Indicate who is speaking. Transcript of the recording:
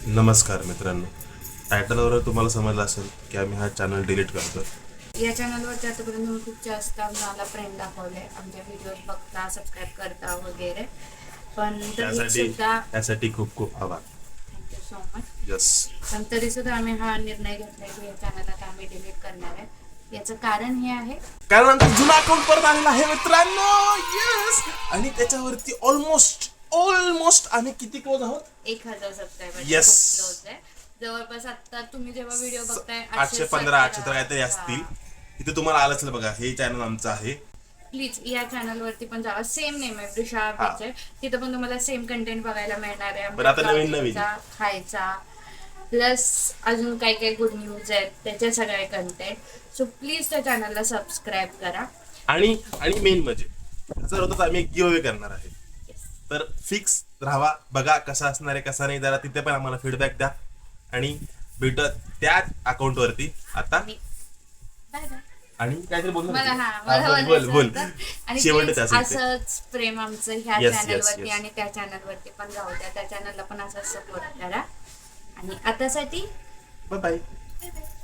Speaker 1: नमस्कार मित्रांनो, टायटलवर तुम्हाला समजलं असेल की आम्ही हा चॅनल डिलीट करतो.
Speaker 2: या चॅनलवरती आतापर्यंत तुम्ही खूप जास्त आम्हाला प्रेम दाखवले, आमचे व्हिडिओ बघता, सबस्क्राईब करता वगैरे. पण तरी सुद्धा
Speaker 1: त्यासाठी खूप खूप आभार.
Speaker 2: Thank you so much.
Speaker 1: यस.
Speaker 2: पण तरी सुद्धा आम्ही हा निर्णय घेतलाय की या चॅनलला आम्ही डिलीट करणार आहे. याचं कारण हे आहे,
Speaker 1: कारण आमचा जुना अकाउंट परत आलेला आहे मित्रांनो. यस. आणि त्याच्यावरती ऑलमोस्ट आम्ही किती क्लोज आहोत?
Speaker 2: 1000 सबस्क्रायबर
Speaker 1: Yes.
Speaker 2: क्लोज आहे. जवळपास आता तुम्ही जेव्हा व्हिडिओ बघताय
Speaker 1: 815 800 काहीतरी असतील. इथे तुम्हाला आलंच बघा, हे चॅनल आमचं आहे.
Speaker 2: प्लीज या चॅनलवरती पण जावा. सेम नेम आहे, वृषा पिक्चर. तिथं पण तुम्हाला सेम कंटेंट बघायला मिळणार आहे.
Speaker 1: पण आता नवीन
Speaker 2: खायचा प्लस अजून काही काही गुड न्यूज आहेत, त्याचे सगळे कंटेंट. सो प्लीज त्या चॅनलला सबस्क्राईब करा.
Speaker 1: आणि मेन म्हणजे जर होतं तर आम्ही एक गिव्ह अवे करणार आहे. तर फिक्स राहावा, बघा कसा असणार आहे कसा नाही, जरा तिथे पण आम्हाला फीडबॅक द्या आणि भेटत त्या अकाउंट वरती आता.
Speaker 2: Bye bye.
Speaker 1: आणि काहीतरी बोल.
Speaker 2: आणि
Speaker 1: शेवटचं
Speaker 2: असंच प्रेम आमचं ह्या
Speaker 1: Yes,
Speaker 2: चॅनलवरती
Speaker 1: yes.
Speaker 2: आणि त्या चॅनलवरती पण जाऊ द्या. त्या चॅनलला पण असंच सपोर्ट करा. आणि आतासाठी
Speaker 1: बाय बाय.